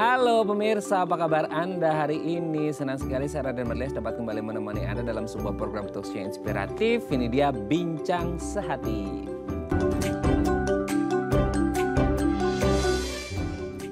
Halo pemirsa, apa kabar Anda hari ini? Senang sekali saya Raden Merlias dapat kembali menemani Anda dalam sebuah program talkshow yang inspiratif. Ini dia Bincang Sehati.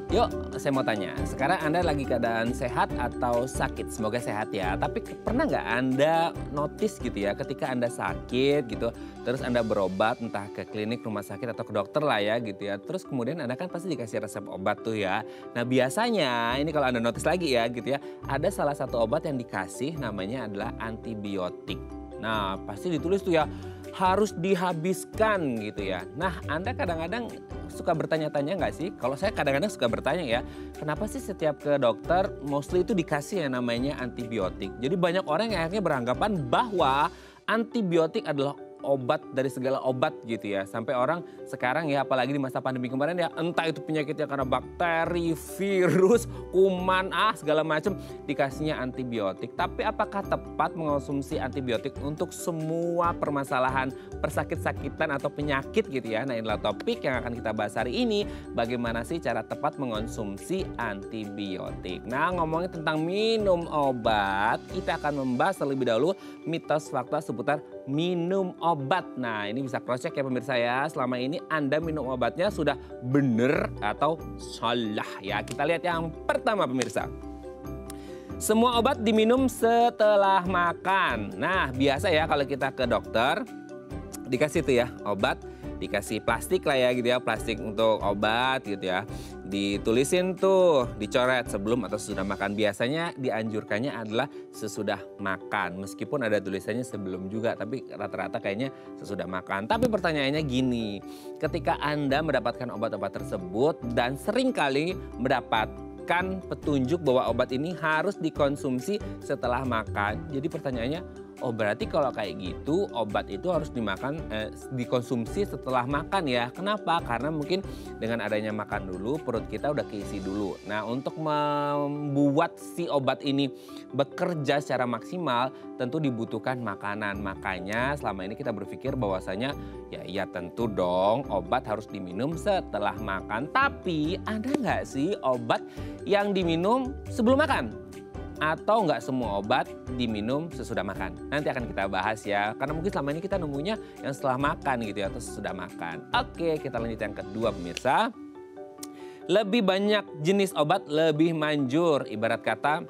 Yuk, saya mau tanya, sekarang Anda lagi keadaan sehat atau sakit? Semoga sehat ya. Tapi pernah nggak Anda notice gitu ya, ketika Anda sakit gitu, terus Anda berobat entah ke klinik, rumah sakit atau ke dokter lah ya gitu ya. Terus kemudian Anda kan pasti dikasih resep obat tuh ya. Nah biasanya ini kalau Anda notice lagi ya gitu ya, ada salah satu obat yang dikasih namanya adalah antibiotik. Nah pasti ditulis tuh ya, harus dihabiskan gitu ya. Nah Anda kadang-kadang suka bertanya-tanya nggak sih? Kalau saya kadang-kadang suka bertanya ya, kenapa sih setiap ke dokter mostly itu dikasih yang namanya antibiotik. Jadi banyak orang yang akhirnya beranggapan bahwa antibiotik adalah obat dari segala obat gitu ya. Sampai orang sekarang ya apalagi di masa pandemi kemarin ya, entah itu penyakitnya karena bakteri, virus, kuman, segala macam dikasihnya antibiotik. Tapi apakah tepat mengonsumsi antibiotik untuk semua permasalahan persakit-sakitan atau penyakit gitu ya? Nah inilah topik yang akan kita bahas hari ini. Bagaimana sih cara tepat mengonsumsi antibiotik? Nah ngomongin tentang minum obat, kita akan membahas terlebih dahulu mitos fakta seputar minum obat. Nah ini bisa cross check ya pemirsa ya. Selama ini Anda minum obatnya sudah benar atau salah ya. Kita lihat yang pertama pemirsa. Semua obat diminum setelah makan. Nah biasa ya kalau kita ke dokter dikasih tuh ya obat, dikasih plastik lah ya gitu ya, plastik untuk obat gitu ya. Ditulisin tuh, dicoret sebelum atau sesudah makan. Biasanya dianjurkannya adalah sesudah makan. Meskipun ada tulisannya sebelum juga, tapi rata-rata kayaknya sesudah makan. Tapi pertanyaannya gini, ketika Anda mendapatkan obat-obat tersebut dan seringkali mendapatkan petunjuk bahwa obat ini harus dikonsumsi setelah makan. Jadi pertanyaannya, oh berarti kalau kayak gitu obat itu harus dikonsumsi setelah makan ya. Kenapa? Karena mungkin dengan adanya makan dulu perut kita udah keisi dulu. Nah untuk membuat si obat ini bekerja secara maksimal tentu dibutuhkan makanan. Makanya selama ini kita berpikir bahwasanya ya tentu dong obat harus diminum setelah makan. Tapi ada nggak sih obat yang diminum sebelum makan? Atau nggak semua obat diminum sesudah makan. Nanti akan kita bahas ya. Karena mungkin selama ini kita nemunya yang setelah makan gitu ya atau sesudah makan. Oke, kita lanjut yang kedua pemirsa. Lebih banyak jenis obat lebih manjur. Ibarat kata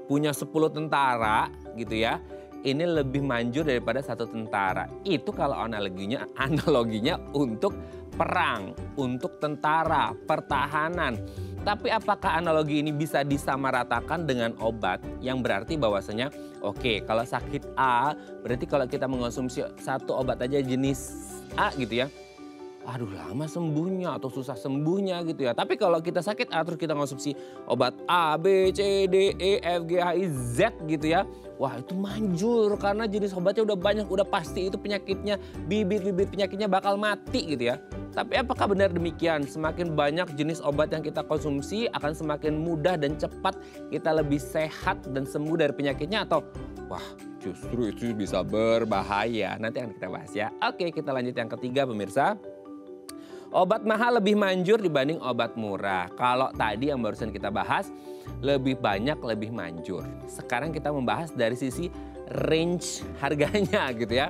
punya 10 tentara gitu ya. Ini lebih manjur daripada 1 tentara. Itu kalau analoginya untuk perang, untuk tentara, pertahanan. Tapi apakah analogi ini bisa disamaratakan dengan obat yang berarti bahwasanya oke, kalau sakit A berarti kalau kita mengonsumsi satu obat aja jenis A gitu ya. Aduh lama sembuhnya atau susah sembuhnya gitu ya. Tapi kalau kita sakit A terus kita konsumsi obat A, B, C, D, E, F, G, H, I, Z gitu ya. Wah itu manjur karena jenis obatnya udah banyak, udah pasti itu penyakitnya, bibit-bibit penyakitnya bakal mati gitu ya. Tapi apakah benar demikian? Semakin banyak jenis obat yang kita konsumsi akan semakin mudah dan cepat kita lebih sehat dan sembuh dari penyakitnya atau wah justru itu bisa berbahaya. Nanti akan kita bahas ya. Oke kita lanjut yang ketiga pemirsa. Obat mahal lebih manjur dibanding obat murah. Kalau tadi yang barusan kita bahas lebih banyak lebih manjur. Sekarang kita membahas dari sisi range harganya gitu ya.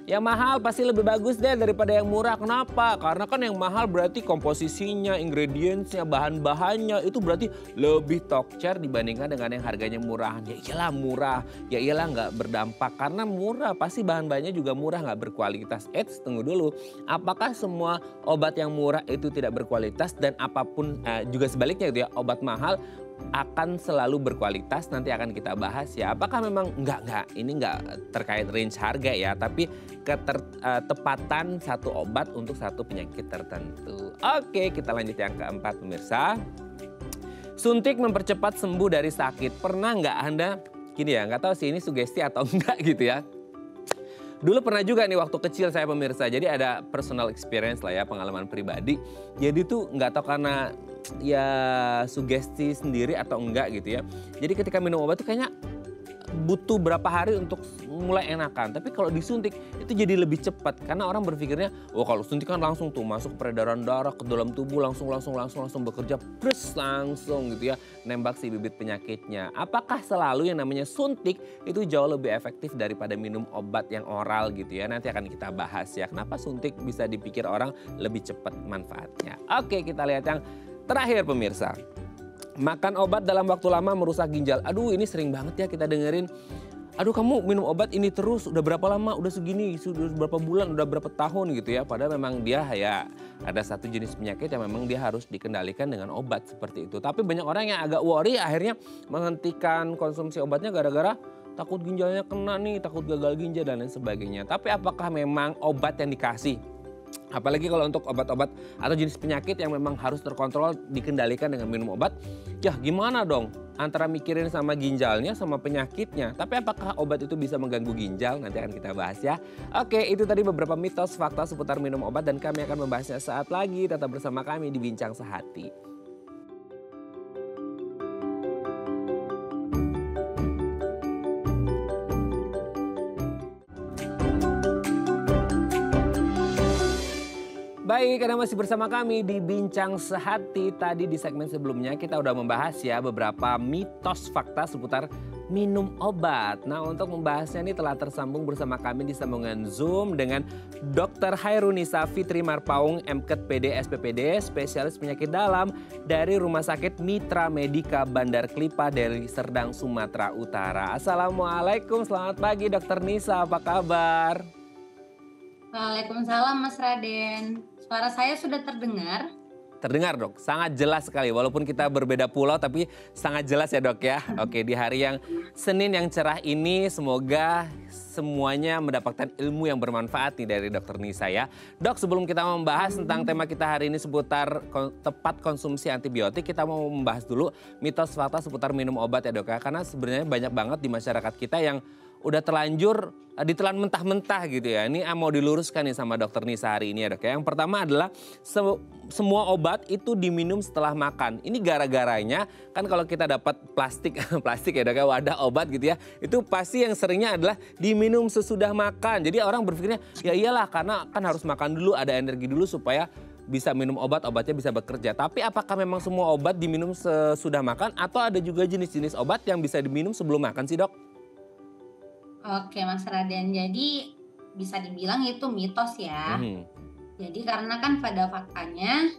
Yang mahal pasti lebih bagus deh daripada yang murah. Kenapa? Karena kan yang mahal berarti komposisinya, ingredientsnya, bahan-bahannya itu berarti lebih tokcer dibandingkan dengan yang harganya murahan. Ya iyalah murah, ya iyalah nggak berdampak. Karena murah pasti bahan-bahannya juga murah nggak berkualitas. Tunggu dulu. Apakah semua obat yang murah itu tidak berkualitas dan apapun juga sebaliknya gitu ya obat mahal akan selalu berkualitas, nanti akan kita bahas ya. Apakah memang enggak, ini enggak terkait range harga ya, tapi ketepatan satu obat untuk satu penyakit tertentu. Oke, kita lanjut yang keempat pemirsa. Suntik mempercepat sembuh dari sakit. Pernah nggak Anda, gini ya, nggak tahu sih ini sugesti atau enggak gitu ya. Dulu pernah juga nih waktu kecil saya pemirsa, jadi ada personal experience lah ya, pengalaman pribadi. Jadi tuh nggak tahu karena ya sugesti sendiri atau enggak gitu ya. Jadi ketika minum obat tuh kayaknya butuh berapa hari untuk mulai enakan. Tapi kalau disuntik itu jadi lebih cepat karena orang berpikirnya, oh kalau suntik kan langsung tuh masuk peredaran darah ke dalam tubuh langsung bekerja langsung gitu ya nembak si bibit penyakitnya. Apakah selalu yang namanya suntik itu jauh lebih efektif daripada minum obat yang oral gitu ya? Nanti akan kita bahas ya kenapa suntik bisa dipikir orang lebih cepat manfaatnya. Oke, kita lihat yang terakhir pemirsa. Makan obat dalam waktu lama merusak ginjal. Aduh, ini sering banget ya kita dengerin. Aduh, kamu minum obat ini terus udah berapa lama? Udah segini, sudah berapa bulan, udah berapa tahun gitu ya. Padahal memang dia ya ada satu jenis penyakit yang memang dia harus dikendalikan dengan obat seperti itu. Tapi banyak orang yang agak worry akhirnya menghentikan konsumsi obatnya gara-gara takut ginjalnya kena nih, takut gagal ginjal dan lain sebagainya. Tapi apakah memang obat yang dikasih? Apalagi kalau untuk obat-obat atau jenis penyakit yang memang harus terkontrol dikendalikan dengan minum obat. Ya gimana dong antara mikirin sama ginjalnya sama penyakitnya. Tapi apakah obat itu bisa mengganggu ginjal? Nanti akan kita bahas ya. Oke, itu tadi beberapa mitos fakta seputar minum obat dan kami akan membahasnya saat lagi. Tetap bersama kami di Bincang Sehati. Baik, Anda masih bersama kami di Bincang Sehati. Tadi di segmen sebelumnya kita udah membahas ya beberapa mitos fakta seputar minum obat. Nah, untuk membahasnya ini telah tersambung bersama kami di sambungan Zoom dengan Dr. Hairunisa Fitri Marpaung, MKet PD SPPD, spesialis penyakit dalam dari Rumah Sakit Mitra Medika Bandar Klipa dari Serdang, Sumatera Utara. Assalamualaikum, selamat pagi Dr. Nisa, apa kabar? Waalaikumsalam Mas Raden. Suara saya sudah terdengar? Terdengar dok, sangat jelas sekali. Walaupun kita berbeda pulau tapi sangat jelas ya dok ya. Oke, di hari yang Senin yang cerah ini semoga semuanya mendapatkan ilmu yang bermanfaat nih dari Dr. Nisa ya. Dok, sebelum kita membahas tentang tema kita hari ini seputar tepat konsumsi antibiotik, kita mau membahas dulu mitos fakta seputar minum obat ya dok ya. Karena sebenarnya banyak banget di masyarakat kita yang udah terlanjur ditelan mentah-mentah gitu ya. Ini mau diluruskan nih sama Dr. Nisa hari ini ya dok ya. Yang pertama adalah semua obat itu diminum setelah makan. Ini gara-garanya kan kalau kita dapat plastik ya dok ya, wadah obat gitu ya. Itu pasti yang seringnya adalah diminum sesudah makan. Jadi orang berpikirnya ya iyalah karena kan harus makan dulu, ada energi dulu supaya bisa minum obat, obatnya bisa bekerja. Tapi apakah memang semua obat diminum sesudah makan atau ada juga jenis-jenis obat yang bisa diminum sebelum makan sih dok? Oke Mas Raden, jadi bisa dibilang itu mitos ya. Jadi karena kan pada faktanya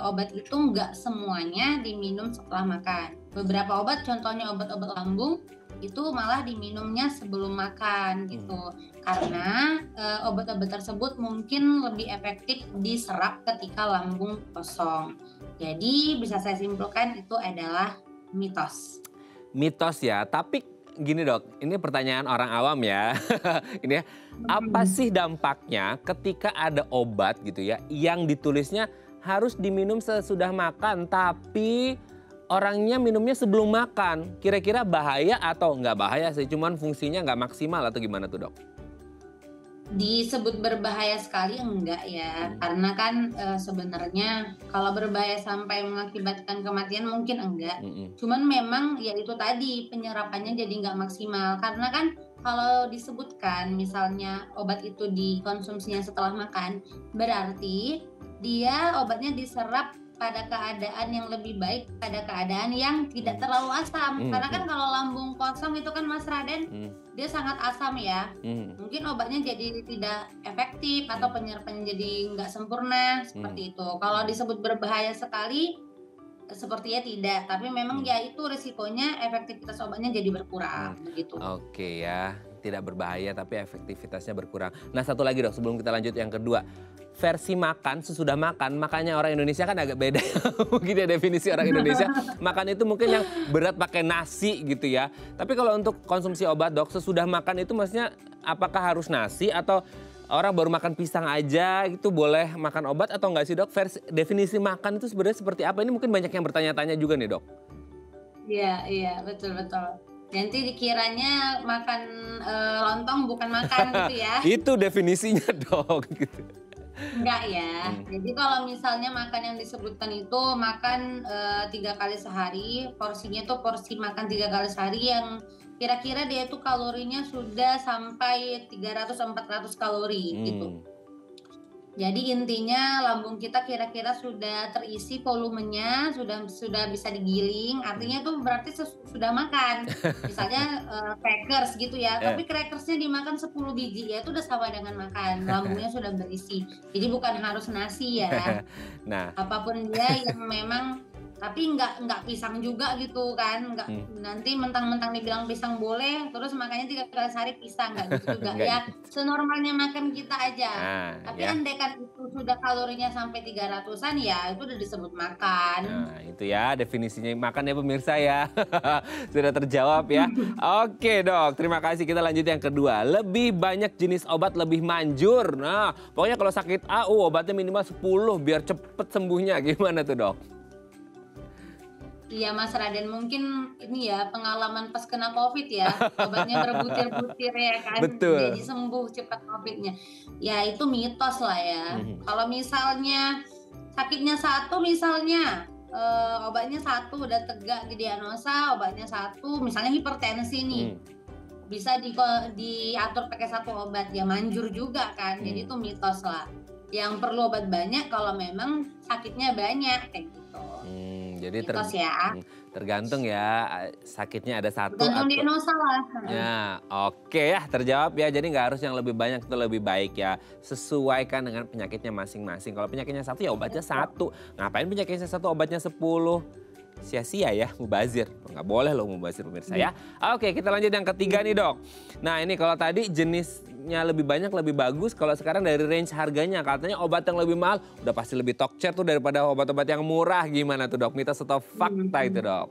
obat itu nggak semuanya diminum setelah makan. Beberapa obat, contohnya obat-obat lambung, itu malah diminumnya sebelum makan gitu. Karena obat-obat tersebut mungkin lebih efektif diserap ketika lambung kosong. Jadi bisa saya simpulkan itu adalah mitos. Mitos ya, tapi gini dok, ini pertanyaan orang awam ya. Ini ya, apa sih dampaknya ketika ada obat gitu ya yang ditulisnya harus diminum sesudah makan tapi orangnya minumnya sebelum makan? Kira-kira bahaya atau nggak bahaya sih? Cuman fungsinya nggak maksimal atau gimana tuh dok? Disebut berbahaya sekali enggak ya, karena kan sebenarnya kalau berbahaya sampai mengakibatkan kematian mungkin enggak. Cuman memang ya itu tadi penyerapannya jadi nggak maksimal karena kan kalau disebutkan misalnya obat itu dikonsumsinya setelah makan, berarti dia obatnya diserap pada keadaan yang lebih baik, pada keadaan yang tidak terlalu asam. Karena kan kalau lambung kosong itu kan Mas Raden, dia sangat asam ya. Mungkin obatnya jadi tidak efektif atau penyerapannya jadi nggak sempurna, seperti itu. Kalau disebut berbahaya sekali, sepertinya tidak. Tapi memang ya itu risikonya efektivitas obatnya jadi berkurang, begitu. Oke ya, tidak berbahaya tapi efektivitasnya berkurang. Nah satu lagi dok, sebelum kita lanjut yang kedua. Versi makan, sesudah makan, makanya orang Indonesia kan agak beda. Mungkin ya definisi orang Indonesia. Makan itu mungkin yang berat pakai nasi gitu ya. Tapi kalau untuk konsumsi obat dok, sesudah makan itu maksudnya apakah harus nasi atau orang baru makan pisang aja gitu boleh makan obat atau enggak sih dok? Definisi makan itu sebenarnya seperti apa? Ini mungkin banyak yang bertanya-tanya juga nih dok. Iya, betul-betul. Nanti dikiranya makan lontong bukan makan gitu ya. Itu definisinya dok gitu. Enggak ya. Jadi kalau misalnya makan yang disebutkan itu makan 3 kali sehari, porsinya tuh porsi makan 3 kali sehari yang kira-kira dia itu kalorinya sudah sampai 300-400 kalori gitu. Jadi intinya lambung kita kira-kira sudah terisi volumenya, sudah bisa digiling, artinya itu berarti sudah makan. Misalnya crackers gitu ya, tapi crackersnya dimakan 10 biji, ya itu udah sama dengan makan, lambungnya sudah berisi. Jadi bukan harus nasi ya. Nah, apapun dia yang memang, tapi nggak pisang juga gitu kan, nggak nanti mentang-mentang dibilang pisang boleh, terus makannya 3 kali sehari pisang, nggak gitu juga. Nggak Ya gitu. senormalnya makan kita aja. Tapi ya. andaikan itu sudah kalorinya sampai 300-an, ya itu udah disebut makan. Nah, itu ya definisinya makan ya pemirsa ya. Sudah terjawab ya. Oke dok, terima kasih. Kita lanjut yang kedua. Lebih banyak jenis obat lebih manjur. Nah, pokoknya kalau sakit A, obatnya minimal 10 biar cepet sembuhnya. Gimana tuh dok? Iya Mas Raden, mungkin ini ya pengalaman pas kena COVID ya, obatnya berbutir-butir ya kan, Betul. jadi sembuh cepat COVID-nya. Ya itu mitos lah ya. Kalau misalnya sakitnya satu misalnya, obatnya satu udah tegak didiagnosa, obatnya satu, misalnya hipertensi nih, bisa diatur pakai satu obat, ya manjur juga kan, jadi itu mitos lah. Yang perlu obat banyak kalau memang sakitnya banyak kayak gitu. Jadi tergantung ya sakitnya ada satu tergantung diagnosa lah. Ya, oke ya terjawab ya. Jadi nggak harus yang lebih banyak itu lebih baik ya. Sesuaikan dengan penyakitnya masing-masing. Kalau penyakitnya satu ya obatnya satu. Ngapain penyakitnya satu obatnya 10? Sia-sia ya, mubazir. Nggak boleh loh mubazir pemirsa ya. Oke, kita lanjut yang ketiga nih dok. Nah ini kalau tadi jenisnya lebih banyak lebih bagus. Kalau sekarang dari range harganya katanya obat yang lebih mahal udah pasti lebih top chair tuh daripada obat-obat yang murah. Gimana tuh dok? Mitos atau fakta itu dok?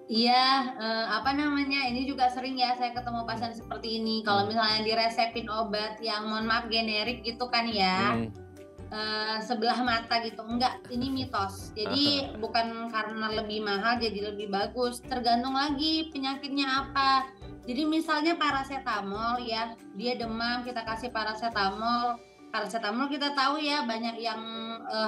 Iya, apa namanya, ini juga sering ya saya ketemu pasien seperti ini. Kalau misalnya diresepin obat yang mohon maaf generik gitu kan ya. Sebelah mata gitu, enggak, ini mitos. Jadi bukan karena lebih mahal jadi lebih bagus, tergantung lagi penyakitnya apa. Jadi misalnya paracetamol ya, dia demam kita kasih paracetamol kita tahu ya banyak yang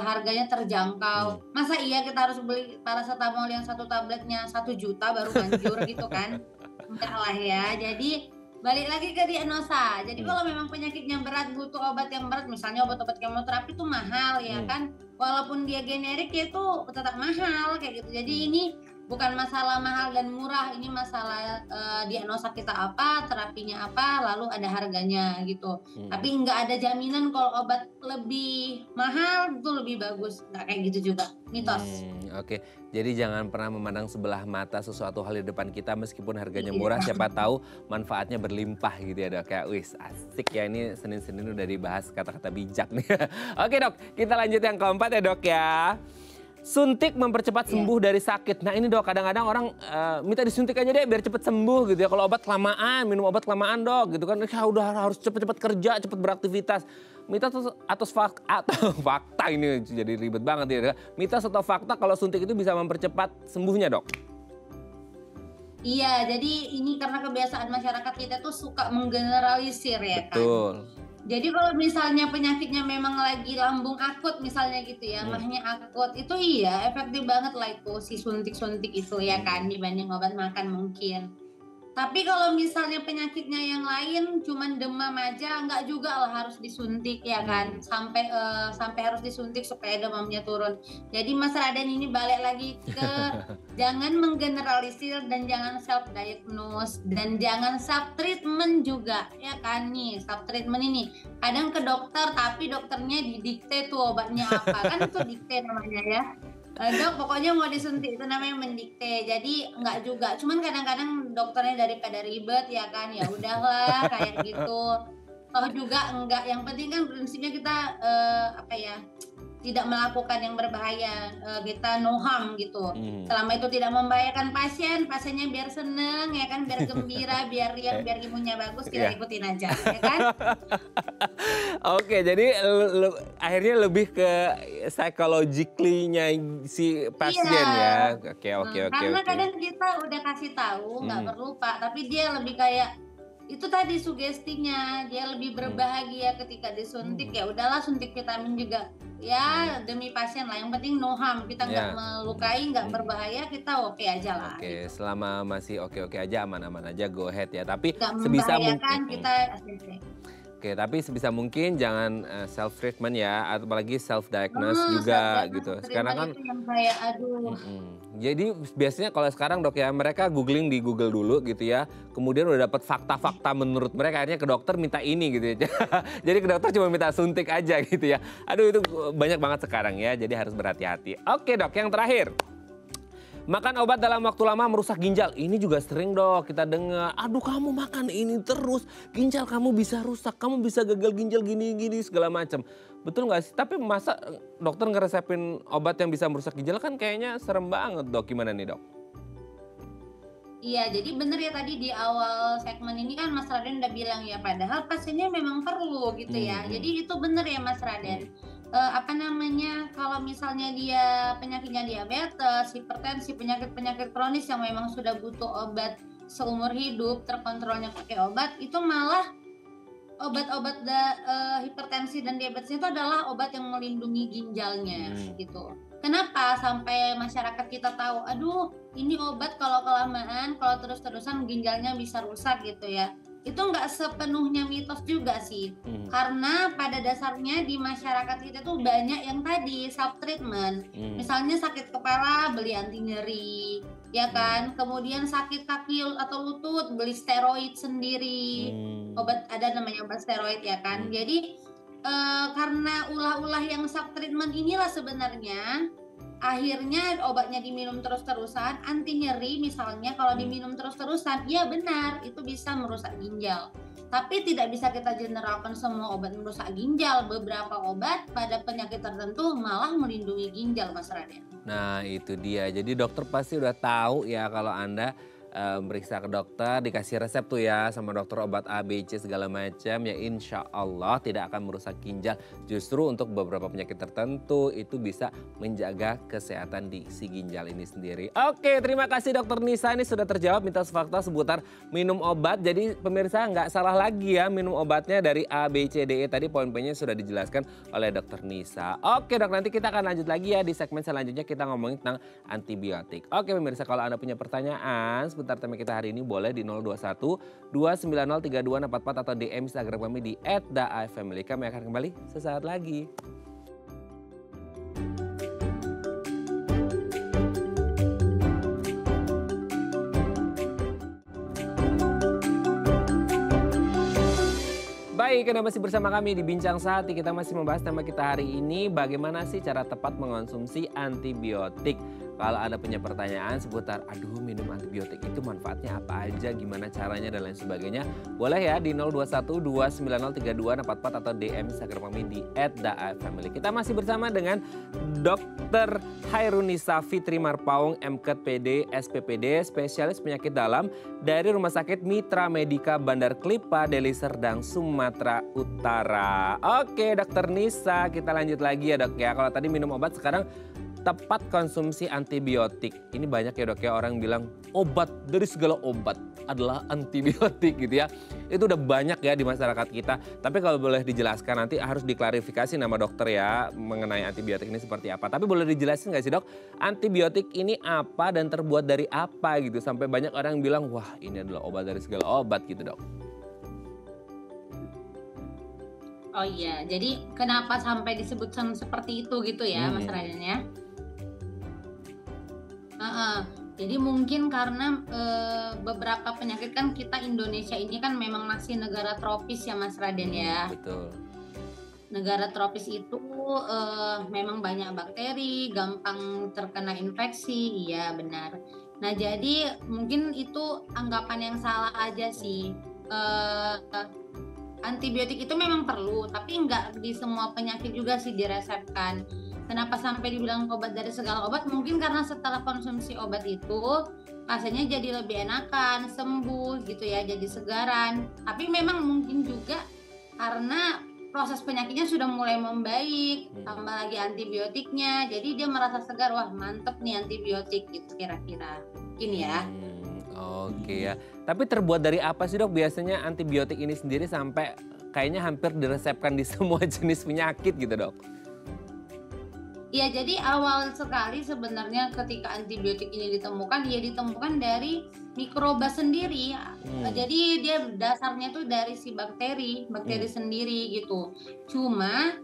harganya terjangkau. Masa iya kita harus beli paracetamol yang satu tabletnya 1 juta baru manjur gitu kan? Enggak lah ya. Jadi balik lagi ke diagnosa. Jadi kalau memang penyakitnya berat butuh obat yang berat, misalnya obat-obat kemoterapi itu mahal ya kan. Walaupun dia generik ya itu tetap mahal kayak gitu. Jadi ini bukan masalah mahal dan murah, ini masalah diagnosa kita apa, terapinya apa, lalu ada harganya gitu. Tapi nggak ada jaminan kalau obat lebih mahal itu lebih bagus, nggak kayak gitu juga, mitos. Oke, jadi jangan pernah memandang sebelah mata sesuatu hal di depan kita meskipun harganya murah, siapa tahu manfaatnya berlimpah gitu ya dok. Kayak wis asik ya, ini Senin-Senin udah dibahas kata-kata bijak nih. Oke dok, kita lanjut yang keempat ya dok ya. Suntik mempercepat sembuh dari sakit. Nah ini dok, kadang-kadang orang minta disuntik aja deh biar cepet sembuh gitu ya. Kalau obat kelamaan, minum obat kelamaan dok gitu kan. Ya udah harus cepet-cepet kerja, cepet beraktivitas. Mitos atau fakta ini jadi ribet banget ya. Mitos atau fakta kalau suntik itu bisa mempercepat sembuhnya dok? Iya, jadi ini karena kebiasaan masyarakat kita tuh suka menggeneralisir ya kan. Betul. Jadi kalau misalnya penyakitnya memang lagi lambung akut misalnya gitu ya, mahnya akut, itu iya efektif banget lah itu si suntik-suntik itu ya kan dibanding obat makan mungkin. Tapi kalau misalnya penyakitnya yang lain cuman demam aja, enggak juga lah harus disuntik ya kan, sampai harus disuntik supaya demamnya turun. Jadi Mas Raden ini balik lagi ke jangan menggeneralisir dan jangan self diagnose dan jangan self treatment juga ya kan nih. Self treatment ini kadang ke dokter tapi dokternya didikte tuh obatnya apa, kan itu dikte namanya ya. Dok pokoknya mau disuntik, itu namanya mendikte. Jadi enggak juga, cuman kadang-kadang dokternya daripada ribet ya kan, ya udahlah kayak gitu. Toh juga enggak, yang penting kan prinsipnya kita apa ya, tidak melakukan yang berbahaya, kita no harm gitu. Selama itu tidak membahayakan pasien, pasiennya biar seneng ya kan, biar gembira, biar riang, biar imunnya bagus, kita ikutin aja ya kan. Oke, jadi akhirnya lebih ke psychologically-nya si pasien ya. Oke. Karena kadang kita udah kasih tahu, nggak perlu Pak, tapi dia lebih kayak itu tadi sugestinya, dia lebih berbahagia ketika disuntik, ya udahlah suntik vitamin juga ya demi pasien lah, yang penting no harm, kita nggak melukai, nggak berbahaya, kita oke aja lah. Oke, gitu. selama masih oke-oke aja, aman-aman aja, go ahead ya. Tapi Nggak sebisa membahayakan mungkin. kita ACC. Oke, tapi sebisa mungkin jangan self treatment ya, apalagi self diagnose juga gitu. Karena kan itu yang kayak aduh. Jadi biasanya kalau sekarang dok ya, mereka googling di Google dulu gitu ya. Kemudian udah dapat fakta-fakta menurut mereka, akhirnya ke dokter minta ini gitu ya. Jadi ke dokter cuma minta suntik aja gitu ya. Aduh, itu banyak banget sekarang ya, jadi harus berhati-hati. Oke dok, yang terakhir. Makan obat dalam waktu lama merusak ginjal. Ini juga sering dok kita dengar. Aduh, kamu makan ini terus, ginjal kamu bisa rusak, kamu bisa gagal ginjal gini-gini segala macam. Betul nggak sih? Tapi masa dokter ngeresepin obat yang bisa merusak ginjal, kan kayaknya serem banget dok. Gimana nih dok? Iya, jadi bener ya tadi di awal segmen ini kan Mas Raden udah bilang ya, padahal pasiennya memang perlu gitu ya. Jadi itu bener ya Mas Raden. Apa namanya, kalau misalnya dia penyakitnya diabetes, hipertensi, penyakit-penyakit kronis yang memang sudah butuh obat seumur hidup, terkontrolnya pakai obat, itu malah obat-obat hipertensi dan diabetes itu adalah obat yang melindungi ginjalnya gitu. Kenapa sampai masyarakat kita tahu, aduh ini obat kalau kelamaan, kalau terus-terusan ginjalnya bisa rusak gitu ya. Itu nggak sepenuhnya mitos juga sih. Karena pada dasarnya di masyarakat kita tuh banyak yang tadi self treatment. Misalnya sakit kepala beli anti nyeri, ya kan? Kemudian sakit kaki atau lutut beli steroid sendiri. Obat ada namanya obat steroid ya kan. Jadi karena ulah-ulah yang self treatment inilah sebenarnya akhirnya obatnya diminum terus-terusan, anti nyeri misalnya kalau diminum terus-terusan, ya benar itu bisa merusak ginjal. Tapi tidak bisa kita generalkan semua obat merusak ginjal. Beberapa obat pada penyakit tertentu malah melindungi ginjal, Mas Raden. Nah itu dia, jadi dokter pasti udah tahu ya kalau Anda meriksa ke dokter, dikasih resep tuh ya sama dokter obat A, B, C segala macam, ya insya Allah tidak akan merusak ginjal. Justru untuk beberapa penyakit tertentu itu bisa menjaga kesehatan di si ginjal ini sendiri. Oke, terima kasih dokter Nisa, ini sudah terjawab mitos fakta seputar minum obat. Jadi pemirsa nggak salah lagi ya minum obatnya dari A, B, C, D, E. Tadi poin-poinnya sudah dijelaskan oleh dokter Nisa. Oke dok, nanti kita akan lanjut lagi ya di segmen selanjutnya, kita ngomongin tentang antibiotik. Oke pemirsa, kalau Anda punya pertanyaan seputar tema kita hari ini boleh di 021 290 3244 atau DM Instagram kami di @daifamily. Kami akan kembali sesaat lagi. Baik, Anda masih bersama kami di Bincang Sehati. Kita masih membahas tema kita hari ini, bagaimana sih cara tepat mengonsumsi antibiotik. Kalau ada punya pertanyaan seputar, aduh minum antibiotik itu manfaatnya apa aja, gimana caranya dan lain sebagainya, boleh ya di 021 290 3244 atau DM Instagram kami di @daifamily. Kita masih bersama dengan Dr. Hairunisa Fitri Marpaung, MKed PD, SPPD, spesialis penyakit dalam dari Rumah Sakit Mitra Medika Bandar Klipa, Deli Serdang, Sumatera Utara. Oke, Dr. Nisa, kita lanjut lagi ya dok ya. Kalau tadi minum obat, sekarang tepat konsumsi antibiotik. Ini banyak ya dok ya orang bilang obat dari segala obat adalah antibiotik gitu ya. Itu udah banyak ya di masyarakat kita. Tapi kalau boleh dijelaskan, nanti harus diklarifikasi nama dokter ya mengenai antibiotik ini seperti apa. Tapi boleh dijelasin nggak sih dok, antibiotik ini apa dan terbuat dari apa gitu. Sampai banyak orang yang bilang wah ini adalah obat dari segala obat gitu dok. Oh iya, jadi kenapa sampai disebutkan seperti itu gitu ya Mas Raden ya? Jadi mungkin karena beberapa penyakit kan kita Indonesia ini kan memang masih negara tropis ya Mas Raden ya. Betul. Negara tropis itu memang banyak bakteri, gampang terkena infeksi, iya benar. Nah jadi mungkin itu anggapan yang salah aja sih. Antibiotik itu memang perlu, tapi nggak di semua penyakit juga sih diresepkan. Kenapa sampai dibilang obat dari segala obat? Mungkin karena setelah konsumsi obat itu rasanya jadi lebih enakan, sembuh gitu ya, jadi segaran. Tapi memang mungkin juga karena proses penyakitnya sudah mulai membaik, tambah lagi antibiotiknya, jadi dia merasa segar, wah mantep nih antibiotik gitu kira-kira. Mungkin ya. Oke ya, tapi terbuat dari apa sih dok biasanya antibiotik ini sendiri sampai kayaknya hampir diresepkan di semua jenis penyakit gitu dok? Ya, jadi awal sekali sebenarnya ketika antibiotik ini ditemukan, ya ditemukan dari mikroba sendiri. Hmm, Jadi dia dasarnya tuh dari si bakteri, bakteri hmm, sendiri gitu. Cuma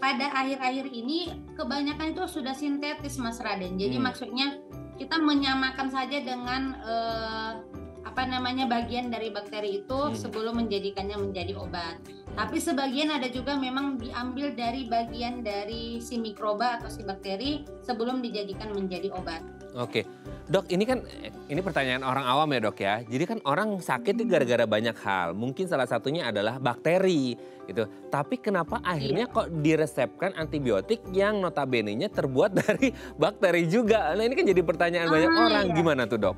pada akhir-akhir ini kebanyakan itu sudah sintetis, Mas Raden. Jadi hmm, maksudnya kita menyamakan saja dengan apa namanya bagian dari bakteri itu hmm. sebelum menjadikannya menjadi obat. Tapi sebagian ada juga memang diambil dari bagian dari si mikroba atau si bakteri sebelum dijadikan menjadi obat. Oke, Dok, ini kan ini pertanyaan orang awam ya, Dok ya. Jadi kan orang sakit itu gara-gara banyak hal. Mungkin salah satunya adalah bakteri gitu. Tapi kenapa Iya, akhirnya kok diresepkan antibiotik yang notabene-nya terbuat dari bakteri juga? Nah, ini kan jadi pertanyaan banyak orang. iya. Gimana tuh, Dok?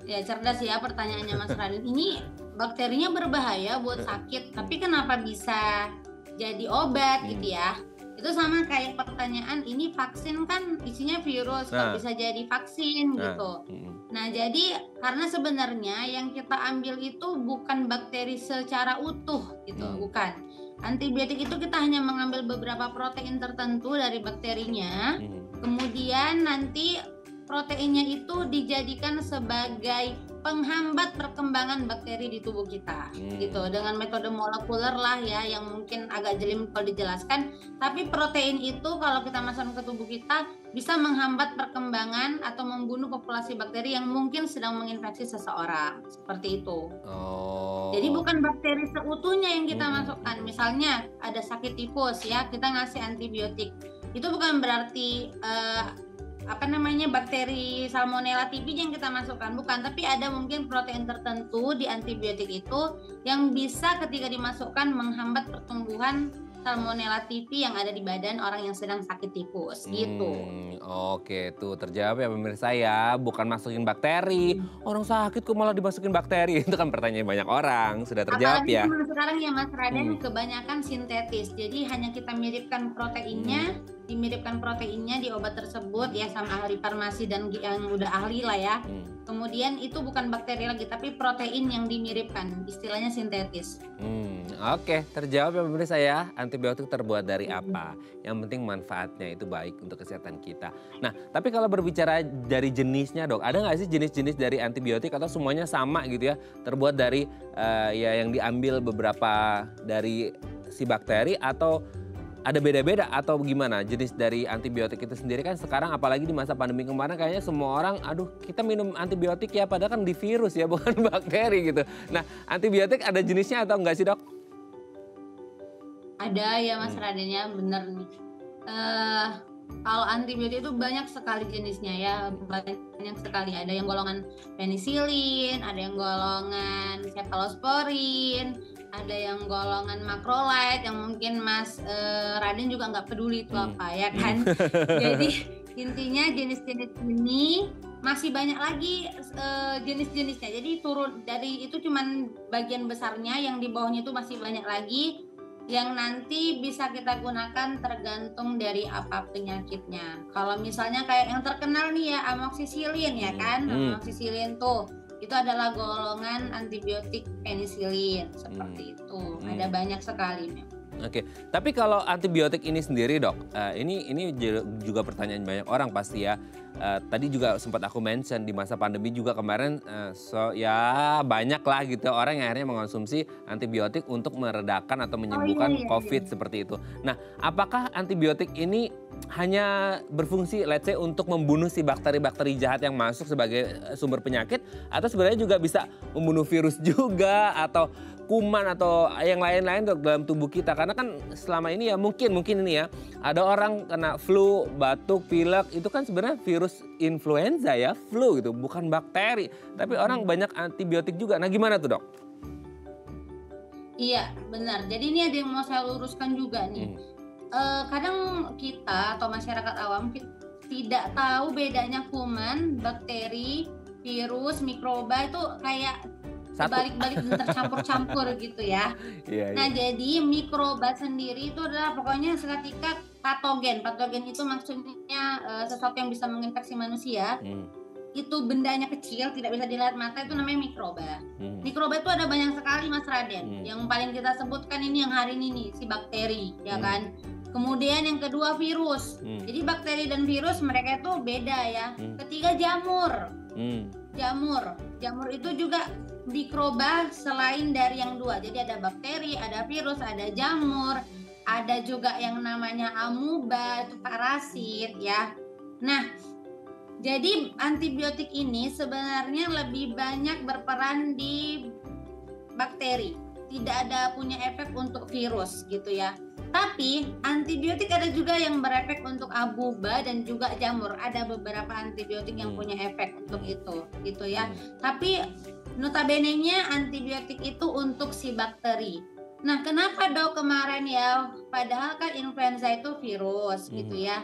Ya cerdas ya pertanyaannya Mas Raden. Ini bakterinya berbahaya buat sakit, tapi kenapa bisa jadi obat Hmm. gitu ya? Itu sama kayak pertanyaan ini vaksin kan isinya virus, kok Nah, bisa jadi vaksin nah, gitu. mm, Nah, jadi karena sebenarnya yang kita ambil itu bukan bakteri secara utuh gitu, mm, bukan. Antibiotik itu kita hanya mengambil beberapa protein tertentu dari bakterinya, mm, kemudian nanti proteinnya itu dijadikan sebagai penghambat perkembangan bakteri di tubuh kita gitu mm. dengan metode molekuler lah ya yang mungkin agak jelimet kalau dijelaskan, tapi protein itu kalau kita masukkan ke tubuh kita bisa menghambat perkembangan atau membunuh populasi bakteri yang mungkin sedang menginfeksi seseorang seperti itu. Jadi Oh, bukan bakteri seutuhnya yang mm, kita mm, masukkan. mm. Misalnya ada sakit tifus ya, kita ngasih antibiotik. Itu bukan berarti apa namanya bakteri Salmonella typhi yang kita masukkan, bukan, tapi ada mungkin protein tertentu di antibiotik itu yang bisa ketika dimasukkan menghambat pertumbuhan Salmonella typhi yang ada di badan orang yang sedang sakit tifus gitu. Oke tuh terjawab ya pemirsa ya, bukan masukin bakteri. Orang sakit kok malah dimasukin bakteri? Itu kan pertanyaan banyak orang, sudah terjawab Apalagi ya? zaman sekarang ya Mas Hmm, Raden kebanyakan sintetis. Jadi hanya kita miripkan hmm, proteinnya, dimiripkan proteinnya di obat tersebut ya sama ahli farmasi dan yang udah ahli lah ya. hmm. Kemudian itu bukan bakteri lagi tapi protein yang dimiripkan, istilahnya sintetis. Oke, terjawab ya pemirsa ya. Antibiotik terbuat dari Mhm. apa? Yang penting manfaatnya itu baik untuk kesehatan kita. Nah, tapi kalau berbicara dari jenisnya dok, ada nggak sih jenis-jenis dari antibiotik atau semuanya sama gitu ya? Terbuat dari ya yang diambil beberapa dari si bakteri atau ada beda-beda atau gimana jenis dari antibiotik itu sendiri kan sekarang apalagi di masa pandemi kemarin kayaknya semua orang aduh kita minum antibiotik ya padahal kan di virus ya bukan bakteri gitu. Nah antibiotik ada jenisnya atau enggak sih dok? Ada ya Mas Hmm. Raden ya, bener nih. Eh kalau antibiotik itu banyak sekali jenisnya ya, banyak sekali. Ada yang golongan penisilin, ada yang golongan cephalosporin, ada yang golongan macrolide yang mungkin Mas Raden juga nggak peduli itu Hmm. apa ya Hmm. kan. Jadi intinya jenis-jenis ini masih banyak lagi jenis-jenisnya. Jadi turun dari itu cuman bagian besarnya, yang di bawahnya itu masih banyak lagi yang nanti bisa kita gunakan tergantung dari apa penyakitnya. Kalau misalnya kayak yang terkenal nih ya amoxicillin ya Hmm. kan, Hmm. amoxicillin tuh itu adalah golongan antibiotik penisilin Hmm. seperti itu. Hmm. Ada banyak sekali memang. Oke, tapi kalau antibiotik ini sendiri dok, ini juga pertanyaan banyak orang pasti ya. Tadi juga sempat aku mention di masa pandemi juga kemarin, ya banyak lah gitu orang yang akhirnya mengonsumsi antibiotik untuk meredakan atau Oh iya menyembuhkan iya iya. COVID seperti itu. Nah, apakah antibiotik ini hanya berfungsi let's say untuk membunuh si bakteri-bakteri jahat yang masuk sebagai sumber penyakit atau sebenarnya juga bisa membunuh virus juga atau kuman atau yang lain-lain dalam tubuh kita karena kan selama ini ya mungkin ini ya ada orang kena flu, batuk, pilek itu kan sebenarnya virus influenza ya, flu gitu bukan bakteri tapi orang banyak antibiotik juga. Nah gimana tuh dok? Iya benar. Jadi ini ada yang mau saya luruskan juga nih. Hmm. Kadang kita atau masyarakat awam tidak tahu bedanya kuman, bakteri, virus, mikroba itu kayak Satu. terbalik-balik dan tercampur-campur gitu ya. Iya iya. Nah, jadi mikroba sendiri itu adalah pokoknya seketika patogen. Patogen itu maksudnya sesuatu yang bisa menginfeksi manusia. Hmm. Itu bendanya kecil, tidak bisa dilihat mata, itu namanya mikroba. Hmm. Mikroba itu ada banyak sekali Mas Raden. Hmm. Yang paling kita sebutkan ini yang hari ini nih, si bakteri, ya Hmm. kan? Kemudian yang kedua virus. Jadi bakteri dan virus mereka itu beda ya. Ketiga jamur. Jamur itu juga mikroba selain dari yang dua. Jadi ada bakteri, ada virus, ada jamur, ada juga yang namanya amuba, itu parasit ya. Nah, jadi antibiotik ini sebenarnya lebih banyak berperan di bakteri. Tidak ada punya efek untuk virus gitu ya. Tapi antibiotik ada juga yang berefek untuk amuba dan juga jamur. Ada beberapa antibiotik yang punya efek untuk itu gitu ya. Tapi notabene-nya antibiotik itu untuk si bakteri. Nah, kenapa dok kemarin ya, padahal kan influenza itu virus gitu ya.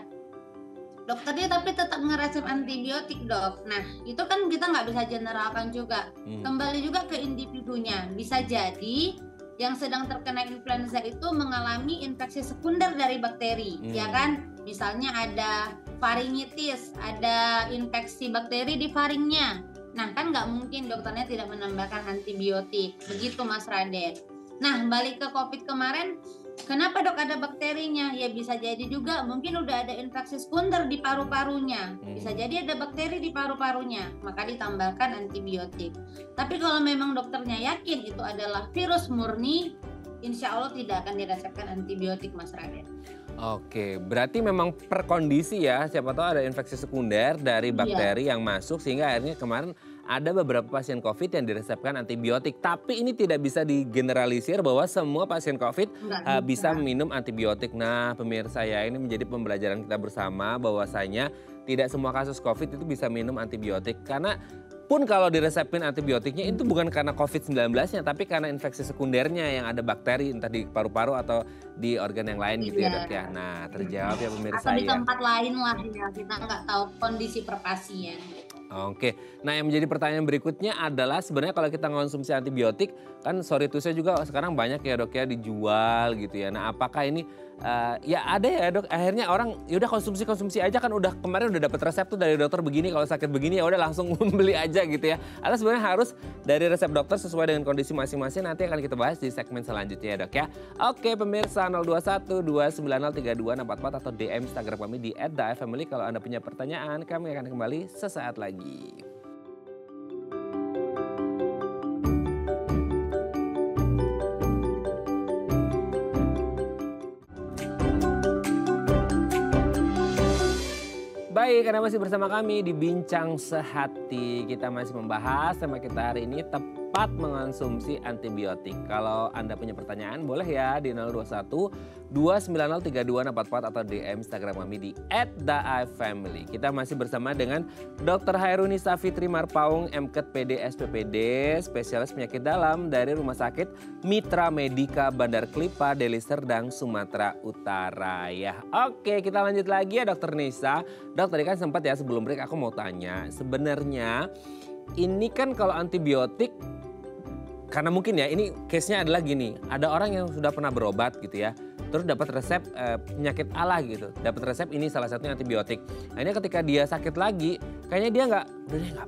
Dokternya tapi tetap ngeresep antibiotik dok. Nah, itu kan kita nggak bisa generalkan juga. Kembali juga ke individunya. Bisa jadi yang sedang terkena influenza itu mengalami infeksi sekunder dari bakteri, ya kan? Misalnya ada faringitis, ada infeksi bakteri di faringnya. Nah, kan nggak mungkin dokternya tidak menambahkan antibiotik. Begitu Mas Raden. Nah, balik ke COVID kemarin, kenapa dok ada bakterinya? Ya bisa jadi juga mungkin udah ada infeksi sekunder di paru-parunya. Bisa jadi ada bakteri di paru-parunya, maka ditambahkan antibiotik. Tapi kalau memang dokternya yakin itu adalah virus murni, insya Allah tidak akan diresepkan antibiotik Mas Raden. Oke, berarti memang per kondisi ya, siapa tahu ada infeksi sekunder dari bakteri yang masuk sehingga akhirnya kemarin ada beberapa pasien COVID yang diresepkan antibiotik. Tapi ini tidak bisa digeneralisir bahwa semua pasien COVID bisa minum antibiotik. Nah pemirsa ya, ini menjadi pembelajaran kita bersama bahwasanya tidak semua kasus COVID itu bisa minum antibiotik. Karena pun kalau diresepin antibiotiknya itu bukan karena COVID-19-nya, tapi karena infeksi sekundernya yang ada bakteri entah di paru-paru atau di organ yang lain gitu ya dok ya. Nah terjawab ya pemirsa ya. Atau di tempat lain lah ya, kita nggak tahu kondisi per pasien. Oke, nah yang menjadi pertanyaan berikutnya adalah sebenarnya kalau kita konsumsi antibiotik kan sorry to say juga sekarang banyak ya dok ya dijual gitu ya. Nah apakah ini ya ada ya dok akhirnya orang yaudah konsumsi aja kan udah kemarin udah dapat resep tuh dari dokter begini kalau sakit begini ya udah langsung membeli aja gitu ya. Atau sebenarnya harus dari resep dokter sesuai dengan kondisi masing-masing, nanti akan kita bahas di segmen selanjutnya ya dok ya. Oke pemirsa 021 290 3244 atau DM Instagram kami di @daifamily kalau Anda punya pertanyaan, kami akan kembali sesaat lagi. Baik, Anda masih bersama kami di Bincang Sehati. Kita masih membahas tema kita hari ini tepat mengonsumsi antibiotik. Kalau Anda punya pertanyaan boleh ya di 021 290 3244 atau DM Instagram kami di @daifamily. Kita masih bersama dengan Dr. Hairunisa Fitri Marpaung, MKet PD SPPD, spesialis penyakit dalam dari Rumah Sakit Mitra Medika Bandar Klipa, Deli Serdang, Sumatera Utara ya. Oke, kita lanjut lagi ya Dr. Nisa. Dok, tadi kan sempat ya sebelum break aku mau tanya, sebenarnya ini kan kalau antibiotik, karena mungkin ya ini case-nya adalah gini, ada orang yang sudah pernah berobat gitu ya, terus dapat resep penyakit Allah gitu, dapat resep ini salah satunya antibiotik. Akhirnya ketika dia sakit lagi, kayaknya dia nggak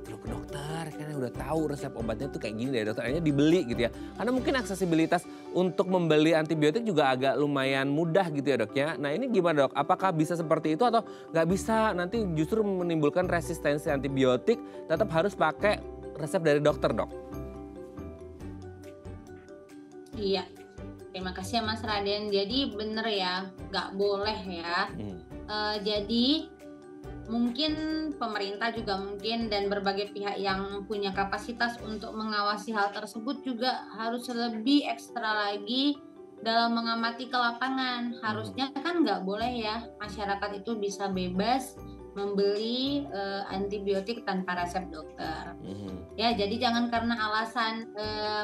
perlu ke dokter, karena udah tahu resep obatnya tuh kayak gini deh dokter, akhirnya dibeli gitu ya. Karena mungkin aksesibilitas untuk membeli antibiotik juga agak lumayan mudah gitu ya dok ya. Nah ini gimana dok, apakah bisa seperti itu atau nggak bisa, nanti justru menimbulkan resistensi antibiotik, tetap harus pakai resep dari dokter dok? Iya, terima kasih ya Mas Raden. Jadi bener ya, nggak boleh ya. Jadi mungkin pemerintah juga mungkin dan berbagai pihak yang punya kapasitas untuk mengawasi hal tersebut juga harus lebih ekstra lagi dalam mengamati ke lapangan. Harusnya kan nggak boleh ya masyarakat itu bisa bebas membeli antibiotik tanpa resep dokter. Ya, jadi jangan karena alasan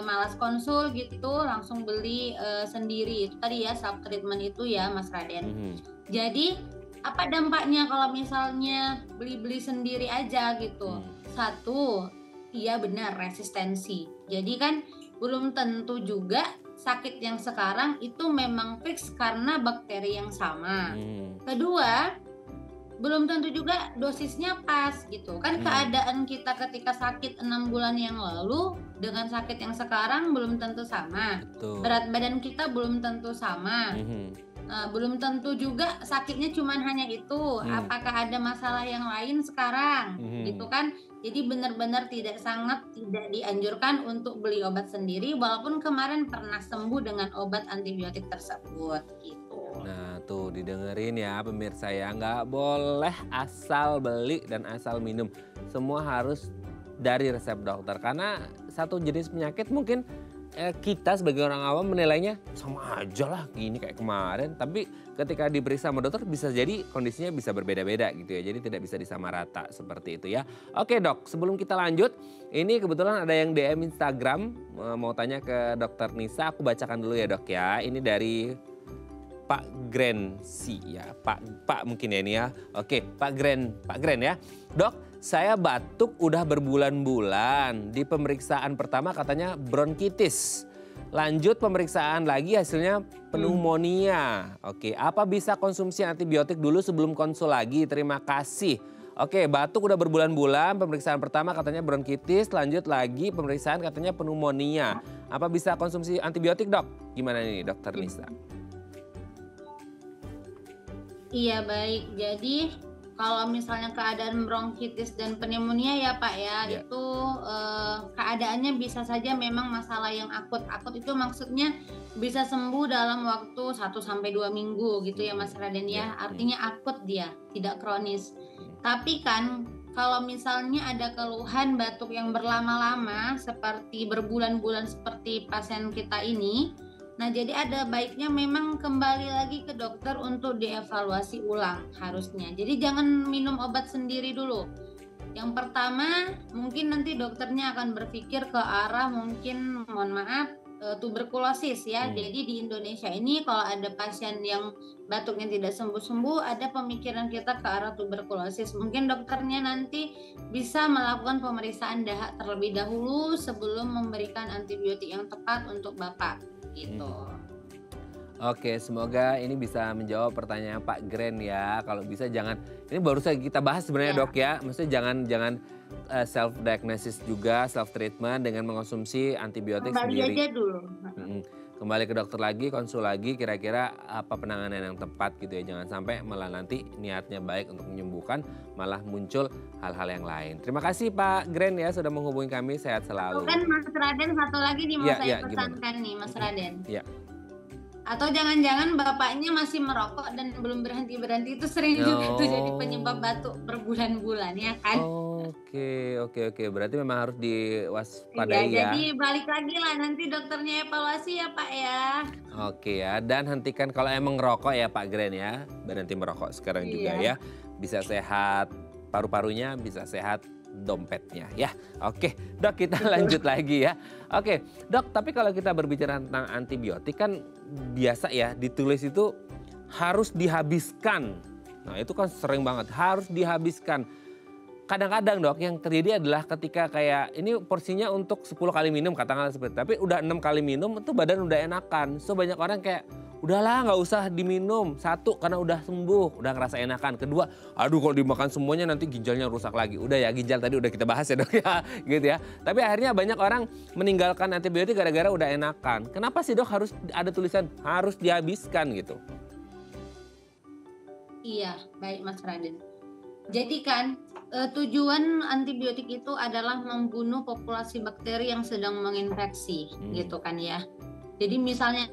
malas konsul gitu langsung beli sendiri. Itu tadi ya self treatment itu ya Mas Raden. Jadi apa dampaknya kalau misalnya beli-beli sendiri aja gitu? Satu, iya benar resistensi. Jadi kan belum tentu juga sakit yang sekarang itu memang fix karena bakteri yang sama. Kedua, belum tentu juga dosisnya pas gitu kan. Keadaan kita ketika sakit 6 bulan yang lalu dengan sakit yang sekarang belum tentu sama. Betul. Berat badan kita belum tentu sama. belum tentu juga sakitnya cuman hanya itu, apakah ada masalah yang lain sekarang, gitu kan. Jadi benar-benar sangat tidak dianjurkan untuk beli obat sendiri walaupun kemarin pernah sembuh dengan obat antibiotik tersebut, gitu. Nah tuh didengerin ya pemirsa ya, nggak boleh asal beli dan asal minum. Semua harus dari resep dokter karena satu jenis penyakit mungkin kita sebagai orang awam menilainya sama aja lah gini kayak kemarin. Tapi ketika diperiksa sama dokter bisa jadi kondisinya bisa berbeda-beda gitu ya. Jadi tidak bisa disamarata seperti itu ya. Oke dok, sebelum kita lanjut, ini kebetulan ada yang DM Instagram mau tanya ke dokter Nisa. Aku bacakan dulu ya dok ya. Ini dari Pak Grensi ya, Pak mungkin ya ini ya. Oke, Pak Gren ya. Dok, saya batuk udah berbulan-bulan. Di pemeriksaan pertama katanya bronkitis. Lanjut pemeriksaan lagi hasilnya pneumonia. Oke, apa bisa konsumsi antibiotik dulu sebelum konsul lagi? Terima kasih. Oke, batuk udah berbulan-bulan, pemeriksaan pertama katanya bronkitis, lanjut lagi pemeriksaan katanya pneumonia. Apa bisa konsumsi antibiotik dok? Gimana nih dokter Nisa? Iya baik, jadi kalau misalnya keadaan bronkitis dan pneumonia ya Pak ya, itu keadaannya bisa saja memang masalah yang akut. Akut itu maksudnya bisa sembuh dalam waktu 1-2 minggu gitu ya Mas Raden ya. Artinya akut dia, tidak kronis. Tapi kan kalau misalnya ada keluhan batuk yang berlama-lama seperti berbulan-bulan seperti pasien kita ini, nah, jadi ada baiknya memang kembali lagi ke dokter untuk dievaluasi ulang harusnya. Jadi jangan minum obat sendiri dulu. Yang pertama, mungkin nanti dokternya akan berpikir ke arah mungkin, mohon maaf, tuberkulosis ya. Jadi di Indonesia ini kalau ada pasien yang batuknya tidak sembuh-sembuh, ada pemikiran kita ke arah tuberkulosis. Mungkin dokternya nanti bisa melakukan pemeriksaan dahak terlebih dahulu sebelum memberikan antibiotik yang tepat untuk Bapak. Gitu. Oke, semoga ini bisa menjawab pertanyaan Pak Gren ya. Kalau bisa jangan, ini baru saja kita bahas sebenarnya dok ya. Maksudnya jangan self diagnosis juga, self treatment dengan mengonsumsi antibiotik sendiri. Kembali aja dulu. Kembali ke dokter lagi, konsul lagi, kira-kira apa penanganan yang tepat gitu ya. Jangan sampai malah nanti niatnya baik untuk menyembuhkan, malah muncul hal-hal yang lain. Terima kasih Pak Gren ya sudah menghubungi kami, sehat selalu. Kan Mas Raden satu lagi nih mau saya pesankan nih Mas Raden. Iya. Atau jangan-jangan bapaknya masih merokok dan belum berhenti-berhenti, itu sering juga tuh jadi penyebab batuk berbulan-bulan ya kan. Oke. Berarti memang harus diwaspadai ya. Jadi balik lagi lah nanti dokternya evaluasi ya Pak ya. Oke ya, dan hentikan kalau emang ngerokok ya Pak Gren ya. Berhenti merokok sekarang juga ya. Bisa sehat paru-parunya, bisa sehat dompetnya ya. Oke dok, kita lanjut lagi ya. Oke dok, tapi kalau kita berbicara tentang antibiotik kan biasa ya ditulis itu harus dihabiskan. Nah itu kan sering banget harus dihabiskan. Kadang-kadang dok yang terjadi adalah ketika kayak ini porsinya untuk 10 kali minum katakanlah seperti itu. Tapi udah 6 kali minum itu badan udah enakan. So banyak orang kayak udahlah nggak usah diminum. Satu karena udah sembuh, udah ngerasa enakan. Kedua, aduh kalau dimakan semuanya nanti ginjalnya rusak lagi. Udah ya ginjal tadi udah kita bahas ya dok ya gitu ya. Tapi akhirnya banyak orang meninggalkan antibiotik gara-gara udah enakan. Kenapa sih dok harus ada tulisan harus dihabiskan gitu? Iya, baik Mas Raden. Jadi kan tujuan antibiotik itu adalah membunuh populasi bakteri yang sedang menginfeksi gitu kan ya. Jadi misalnya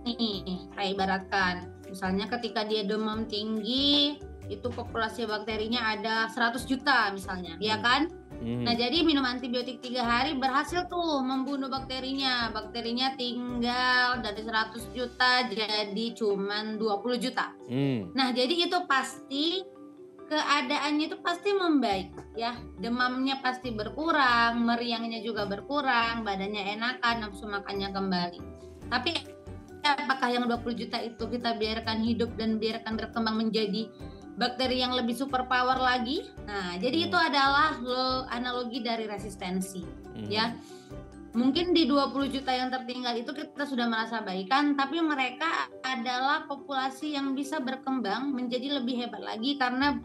nih, saya ibaratkan misalnya ketika dia demam tinggi itu populasi bakterinya ada 100 juta misalnya, ya kan? Nah jadi minum antibiotik 3 hari berhasil tuh membunuh bakterinya. Bakterinya tinggal dari 100 juta jadi cuman 20 juta. Nah jadi itu pasti keadaannya itu pasti membaik ya, demamnya pasti berkurang, meriangnya juga berkurang, badannya enakan, nafsu makannya kembali. Tapi apakah yang 20 juta itu kita biarkan hidup dan biarkan berkembang menjadi bakteri yang lebih superpower lagi? Nah, jadi itu adalah analogi dari resistensi ya. Mungkin di 20 juta yang tertinggal itu kita sudah merasa baikan, tapi mereka adalah populasi yang bisa berkembang menjadi lebih hebat lagi karena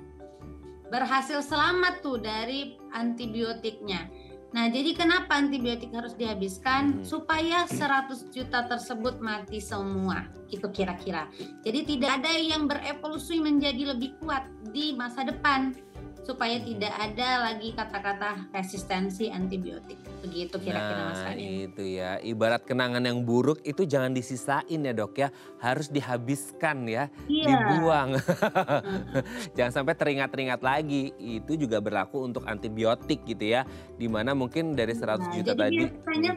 berhasil selamat tuh dari antibiotiknya. Nah, jadi kenapa antibiotik harus dihabiskan? Supaya 100 juta tersebut mati semua, gitu kira-kira. Jadi tidak ada yang berevolusi menjadi lebih kuat di masa depan, supaya tidak ada lagi kata-kata resistensi antibiotik. Begitu kira-kira Mas Nah Raden. itu ya, ibarat kenangan yang buruk itu jangan disisain ya Dok ya, harus dihabiskan ya, Iya. dibuang. Jangan sampai teringat-teringat lagi, itu juga berlaku untuk antibiotik gitu ya, dimana mungkin dari 100 Nah, juta jadi tadi. biasanya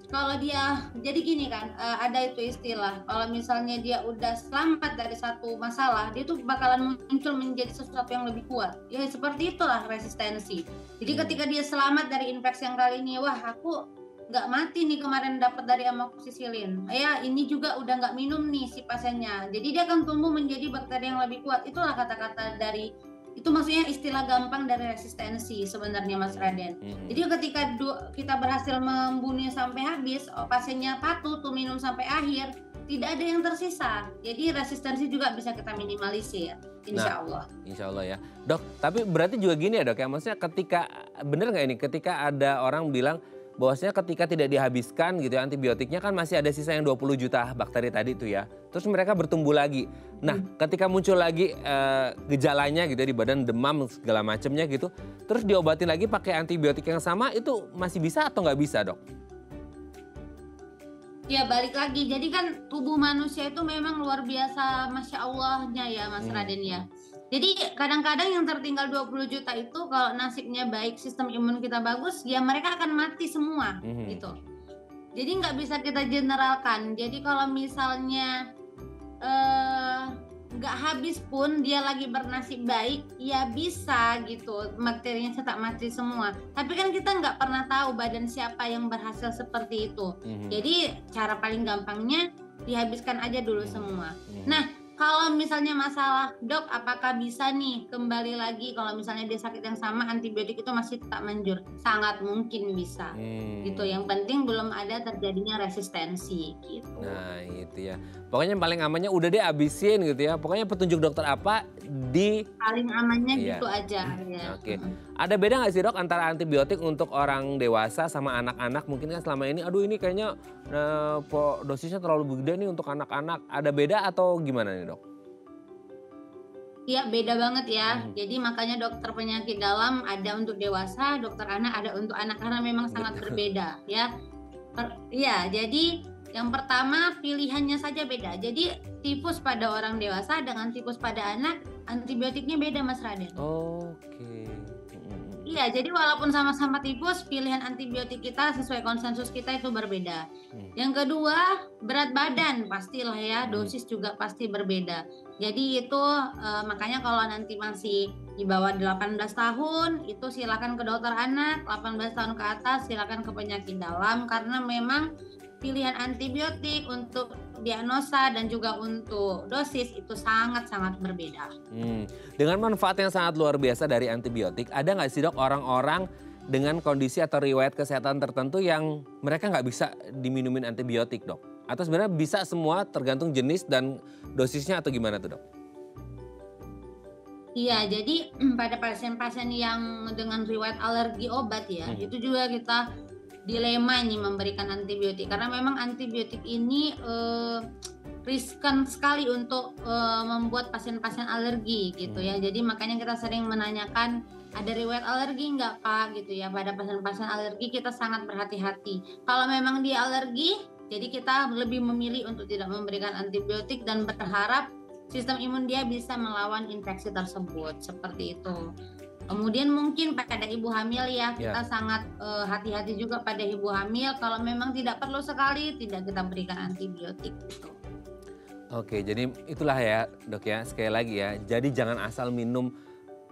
kalau dia jadi gini kan, ada itu istilah, kalau misalnya dia udah selamat dari satu masalah, dia tuh bakalan muncul menjadi sesuatu yang lebih kuat. Ya seperti itulah resistensi. Jadi ketika dia selamat dari infeksi yang kali ini, wah aku nggak mati nih kemarin dapat dari amoksisilin. Ya ini juga udah nggak minum nih si pasiennya. Jadi dia akan tumbuh menjadi bakteri yang lebih kuat. Itulah kata-kata dari itu maksudnya istilah gampang dari resistensi sebenarnya Mas Raden. Jadi ketika kita berhasil membunuh sampai habis, pasiennya patuh tuh minum sampai akhir, tidak ada yang tersisa. Jadi resistensi juga bisa kita minimalisir, insya Allah. Insya Allah ya. Dok, tapi berarti juga gini ya Dok ya, maksudnya ketika, bener nggak ini, ketika ada orang bilang bahwasanya ketika tidak dihabiskan gitu ya antibiotiknya kan masih ada sisa yang 20 juta bakteri tadi tuh ya. Terus mereka bertumbuh lagi. Nah ketika muncul lagi gejalanya gitu ya di badan demam segala macamnya gitu. Terus diobatin lagi pakai antibiotik yang sama itu masih bisa atau nggak bisa Dok? Ya balik lagi, jadi kan tubuh manusia itu memang luar biasa Masya Allahnya ya Mas Raden ya. Jadi kadang-kadang yang tertinggal 20 juta itu kalau nasibnya baik, sistem imun kita bagus, ya mereka akan mati semua gitu. Jadi nggak bisa kita generalkan. Jadi kalau misalnya nggak habis pun dia lagi bernasib baik, ya bisa gitu bakterinya cetak mati semua. Tapi kan kita nggak pernah tahu badan siapa yang berhasil seperti itu. Jadi cara paling gampangnya dihabiskan aja dulu semua. Nah kalau misalnya masalah dok, apakah bisa nih kembali lagi kalau misalnya dia sakit yang sama antibiotik itu masih tak manjur? Sangat mungkin bisa. Gitu. Yang penting belum ada terjadinya resistensi gitu. Nah itu ya. Pokoknya yang paling amannya udah deh abisin gitu ya. Pokoknya petunjuk dokter apa paling amannya gitu aja ya. Oke. Ada beda nggak sih Dok antara antibiotik untuk orang dewasa sama anak-anak? Mungkin kan selama ini aduh ini kayaknya dosisnya terlalu gede nih untuk anak-anak. Ada beda atau gimana nih Dok? Iya beda banget ya. Jadi makanya dokter penyakit dalam ada untuk dewasa, dokter anak ada untuk anak karena memang sangat berbeda ya. Iya, jadi yang pertama pilihannya saja beda. Jadi tifus pada orang dewasa dengan tifus pada anak antibiotiknya beda Mas Raden. Oke. Iya, jadi walaupun sama-sama tifus, pilihan antibiotik kita sesuai konsensus kita itu berbeda. Yang kedua, berat badan pastilah ya, dosis juga pasti berbeda. Jadi itu makanya kalau nanti masih di bawah 18 tahun, itu silakan ke dokter anak, 18 tahun ke atas silakan ke penyakit dalam karena memang pilihan antibiotik untuk diagnosa dan juga untuk dosis itu sangat-sangat berbeda. Dengan manfaat yang sangat luar biasa dari antibiotik, ada nggak sih Dok orang-orang dengan kondisi atau riwayat kesehatan tertentu yang mereka nggak bisa diminumin antibiotik Dok? Atau sebenarnya bisa semua tergantung jenis dan dosisnya atau gimana tuh Dok? Iya, jadi pada pasien-pasien yang dengan riwayat alergi obat ya, itu juga kita dilema nih memberikan antibiotik karena memang antibiotik ini riskan sekali untuk membuat pasien-pasien alergi gitu ya. Jadi makanya kita sering menanyakan ada riwayat alergi nggak Pak gitu ya. Pada pasien-pasien alergi kita sangat berhati-hati. Kalau memang dia alergi, jadi kita lebih memilih untuk tidak memberikan antibiotik dan berharap sistem imun dia bisa melawan infeksi tersebut seperti itu. Kemudian mungkin pada ibu hamil ya, kita sangat hati-hati juga pada ibu hamil. Kalau memang tidak perlu sekali, tidak kita berikan antibiotik gitu. Oke, jadi itulah ya Dok ya, sekali lagi ya. Jadi jangan asal minum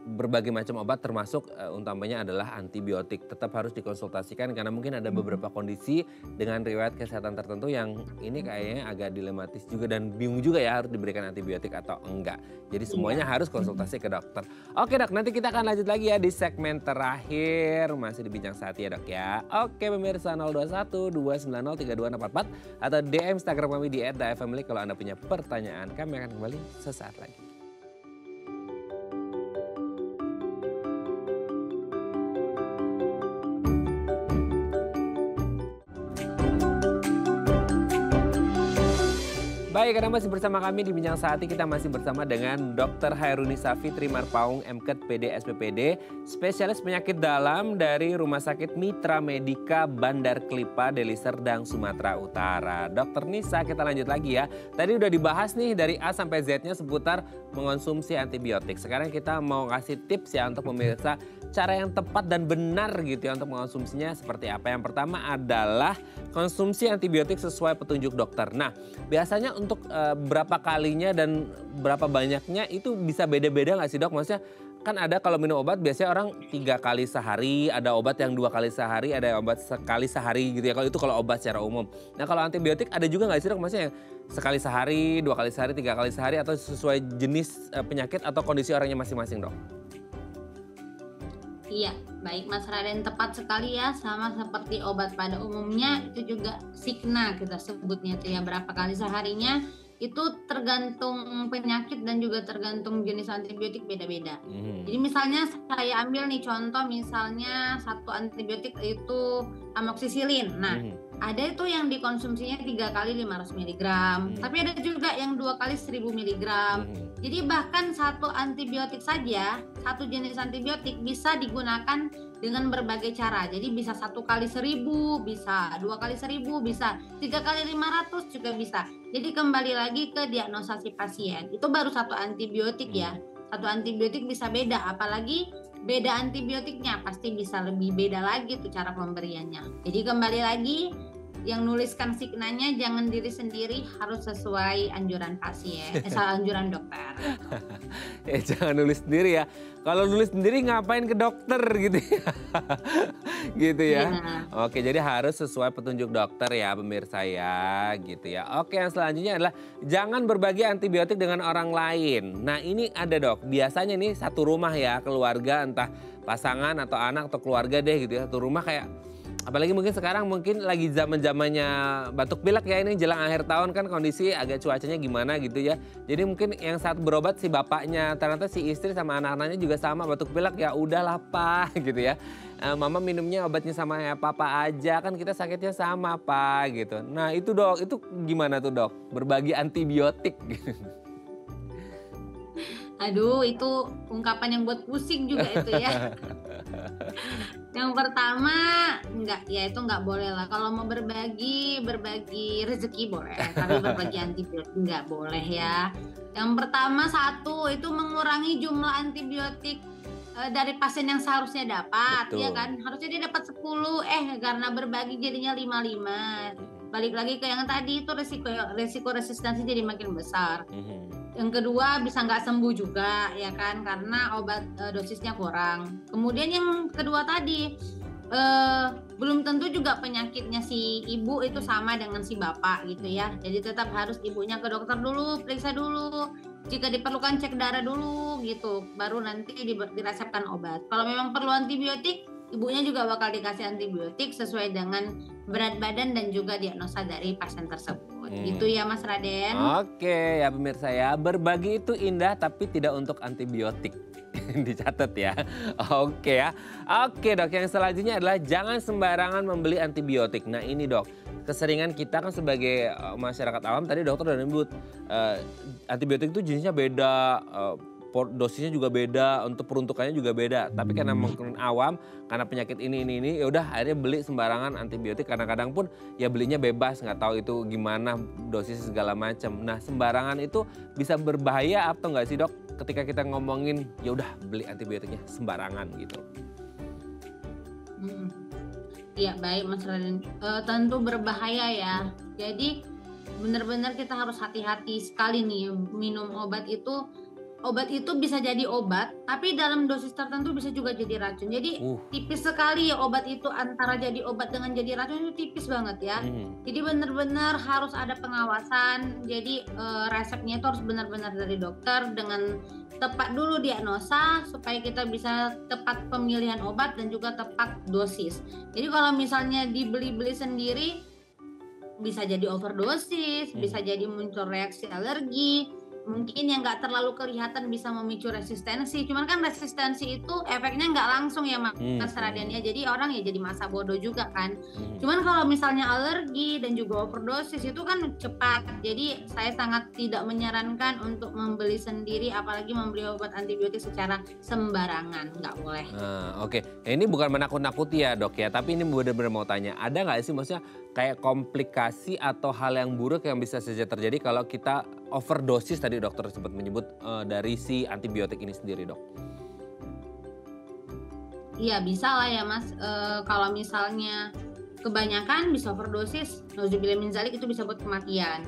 berbagai macam obat termasuk utamanya adalah antibiotik. Tetap harus dikonsultasikan karena mungkin ada beberapa kondisi dengan riwayat kesehatan tertentu yang ini kayaknya agak dilematis juga dan bingung juga ya harus diberikan antibiotik atau enggak. Jadi semuanya harus konsultasi ke dokter. Oke Dok, nanti kita akan lanjut lagi ya di segmen terakhir. Masih di Bincang Sehati ya Dok ya. Oke pemirsa 021 290 3244 atau DM Instagram kami di @dafamily kalau Anda punya pertanyaan. Kami akan kembali sesaat lagi. Baik, Anda masih bersama kami di Bincang Sehati. Kita masih bersama dengan Dr. Hairunisa Fitri Marpaung, MKet PD SPPD, spesialis penyakit dalam dari Rumah Sakit Mitra Medika Bandar Kelapa, Deli Serdang, Sumatera Utara. Dokter Nisa, kita lanjut lagi ya. Tadi udah dibahas nih dari A sampai Z-nya seputar mengonsumsi antibiotik. Sekarang kita mau kasih tips ya untuk pemirsa cara yang tepat dan benar gitu ya untuk mengonsumsinya seperti apa. Yang pertama adalah konsumsi antibiotik sesuai petunjuk dokter. Nah, biasanya untuk berapa kalinya dan berapa banyaknya itu bisa beda-beda nggak sih dok? Maksudnya kan ada kalau minum obat biasanya orang 3 kali sehari, ada obat yang 2 kali sehari, ada obat sekali sehari gitu ya. Kalau itu kalau obat secara umum. Nah kalau antibiotik ada juga nggak sih dok? Maksudnya sekali sehari, 2 kali sehari, 3 kali sehari atau sesuai jenis penyakit atau kondisi orangnya masing-masing dok? Iya, baik Mas Raden, tepat sekali ya, sama seperti obat pada umumnya itu juga signa kita sebutnya itu ya, berapa kali seharinya itu tergantung penyakit dan juga tergantung jenis antibiotik beda-beda. Jadi misalnya saya ambil nih contoh, misalnya satu antibiotik itu amoksisilin. Nah, ada itu yang dikonsumsinya 3 kali 500 mg, tapi ada juga yang 2 kali 1000 mg. Jadi bahkan satu antibiotik saja, satu jenis antibiotik bisa digunakan dengan berbagai cara. Jadi bisa 1 kali 1000, bisa 2 kali 1000, bisa 3 kali 500 juga bisa. Jadi kembali lagi ke diagnosa si pasien. Itu baru satu antibiotik ya. Satu antibiotik bisa beda, apalagi beda antibiotiknya pasti bisa lebih beda lagi tuh cara pemberiannya. Jadi kembali lagi, yang nuliskan signanya jangan diri sendiri, harus sesuai anjuran pasien, anjuran dokter. Jangan nulis sendiri ya. Kalau nulis sendiri ngapain ke dokter gitu ya. Gitu ya. Oke, jadi harus sesuai petunjuk dokter ya pemirsa ya gitu ya. Oke, yang selanjutnya adalah jangan berbagi antibiotik dengan orang lain. Nah ini ada dok, biasanya nih satu rumah ya, keluarga entah pasangan atau anak atau keluarga deh gitu ya. Satu rumah kayak apalagi mungkin sekarang mungkin lagi zaman-zamannya batuk pilek ya, ini jelang akhir tahun kan kondisi agak cuacanya gimana gitu ya. Jadi mungkin yang saat berobat si bapaknya, ternyata si istri sama anak-anaknya juga sama batuk pilek, ya udahlah Pak gitu ya. Mama minumnya obatnya sama ya papa aja, kan kita sakitnya sama Pak gitu. Nah itu dok, itu gimana tuh dok? Berbagi antibiotik gitu. Aduh, itu ungkapan yang buat pusing juga itu ya. Yang pertama, itu nggak boleh lah. Kalau mau berbagi rezeki boleh, tapi berbagi antibiotik nggak boleh ya. Yang pertama satu, itu mengurangi jumlah antibiotik dari pasien yang seharusnya dapat. Betul. Ya kan, harusnya dia dapat 10, karena berbagi jadinya 5. Balik lagi ke yang tadi, itu resiko resistensi jadi makin besar. Yang kedua, bisa nggak sembuh juga ya kan, karena obat dosisnya kurang. Kemudian yang kedua tadi, belum tentu juga penyakitnya si ibu itu sama dengan si bapak gitu ya. Jadi tetap harus ibunya ke dokter dulu, periksa dulu. Jika diperlukan cek darah dulu gitu, baru nanti diresepkan obat. Kalau memang perlu antibiotik, ibunya juga bakal dikasih antibiotik sesuai dengan berat badan dan juga diagnosa dari pasien tersebut. Gitu ya Mas Raden. Oke ya pemirsa ya, berbagi itu indah tapi tidak untuk antibiotik. Dicatat ya. Oke ya. Oke dok, yang selanjutnya adalah jangan sembarangan membeli antibiotik. Nah ini dok, keseringan kita kan sebagai masyarakat awam, tadi dokter udah nyebut antibiotik itu jenisnya beda, dosisnya juga beda, untuk peruntukannya juga beda. Tapi karena mungkin awam, karena penyakit ini, ya udah akhirnya beli sembarangan antibiotik. Kadang-kadang pun ya belinya bebas, nggak tahu itu gimana dosis segala macam. Nah sembarangan itu bisa berbahaya atau nggak sih dok? Ketika kita ngomongin ya udah beli antibiotiknya sembarangan gitu. Iya baik Mas Raden, tentu berbahaya ya. Jadi benar-benar kita harus hati-hati sekali nih minum obat itu. Obat itu bisa jadi obat, tapi dalam dosis tertentu bisa juga jadi racun. Jadi tipis sekali ya obat itu, antara jadi obat dengan jadi racun itu tipis banget ya. Jadi benar-benar harus ada pengawasan. Jadi resepnya itu harus benar-benar dari dokter dengan tepat dulu diagnosa supaya kita bisa tepat pemilihan obat dan juga tepat dosis. Jadi kalau misalnya dibeli-beli sendiri bisa jadi overdosis, bisa jadi muncul reaksi alergi. mungkin yang nggak terlalu kelihatan bisa memicu resistensi. Cuman kan resistensi itu efeknya nggak langsung ya Mas Raden ya. Jadi orang ya jadi masa bodoh juga kan. Cuman kalau misalnya alergi dan juga overdosis itu kan cepat. Jadi saya sangat tidak menyarankan untuk membeli sendiri, apalagi membeli obat antibiotik secara sembarangan, nggak boleh. Oke. Nah, ini bukan menakut-nakuti ya dok ya, tapi ini benar-benar mau tanya, ada nggak sih maksudnya kayak komplikasi atau hal yang buruk yang bisa saja terjadi kalau kita overdosis, tadi dokter sempat menyebut dari si antibiotik ini sendiri dok? Iya bisa lah ya Mas, kalau misalnya kebanyakan bisa overdosis, nauzubillah min dzalik, itu bisa buat kematian.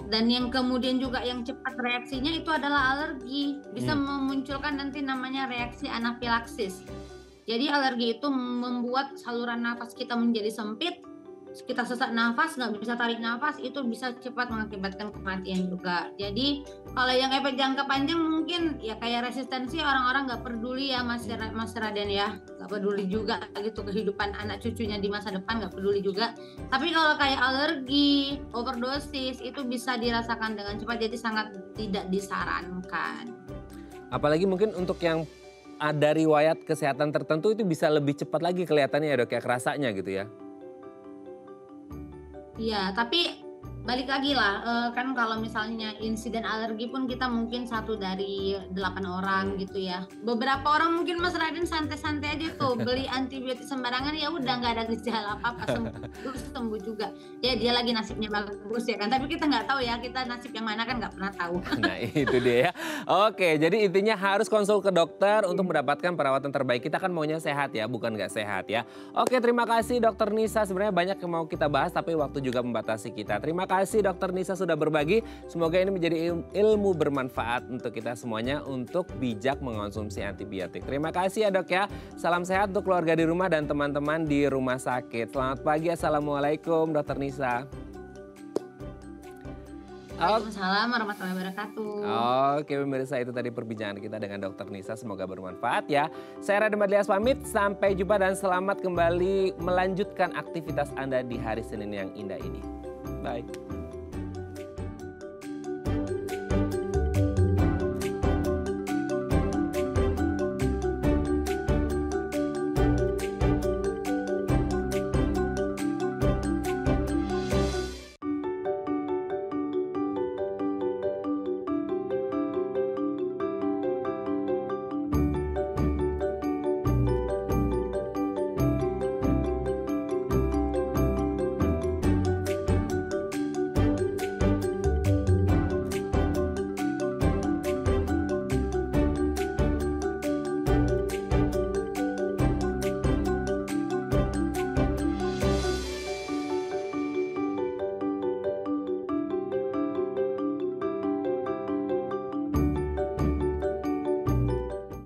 Dan yang kemudian juga yang cepat reaksinya itu adalah alergi, bisa memunculkan nanti namanya reaksi anafilaksis. Jadi alergi itu membuat saluran nafas kita menjadi sempit, kita sesak nafas, nggak bisa tarik nafas, itu bisa cepat mengakibatkan kematian juga. Jadi kalau yang efek jangka panjang mungkin ya kayak resistensi, orang-orang nggak peduli ya Mas Raden ya, nggak peduli juga gitu kehidupan anak cucunya di masa depan, nggak peduli juga. Tapi kalau kayak alergi, overdosis itu bisa dirasakan dengan cepat, jadi sangat tidak disarankan. Apalagi mungkin untuk yang ada riwayat kesehatan tertentu itu bisa lebih cepat lagi kelihatannya ya dok ya, kerasanya gitu ya. Iya, tapi balik lagi lah, kan kalau misalnya insiden alergi pun kita mungkin 1 dari 8 orang gitu ya. Beberapa orang mungkin Mas Raden santai-santai aja tuh, beli antibiotik sembarangan, ya udah nggak ada gejala apa-apa, sembuh juga. Ya dia lagi nasibnya bagus ya kan, tapi kita nggak tahu ya, kita nasib yang mana kan nggak pernah tahu. Nah itu dia ya. Oke, jadi intinya harus konsul ke dokter untuk mendapatkan perawatan terbaik. Kita kan maunya sehat ya, bukan nggak sehat ya. Oke, terima kasih Dokter Nisa. Sebenarnya banyak yang mau kita bahas, tapi waktu juga membatasi kita. Terima kasih Dokter Nisa sudah berbagi. Semoga ini menjadi ilmu bermanfaat untuk kita semuanya untuk bijak mengonsumsi antibiotik. Terima kasih ya dok ya. Salam sehat untuk keluarga di rumah dan teman-teman di rumah sakit. Selamat pagi, Assalamualaikum Dokter Nisa. Waalaikumsalam warahmatullahi wabarakatuh. Oke pemirsa, itu tadi perbincangan kita dengan Dokter Nisa. Semoga bermanfaat ya. Saya Raden Madlias pamit. Sampai jumpa dan selamat kembali melanjutkan aktivitas Anda di hari Senin yang indah ini. Bye.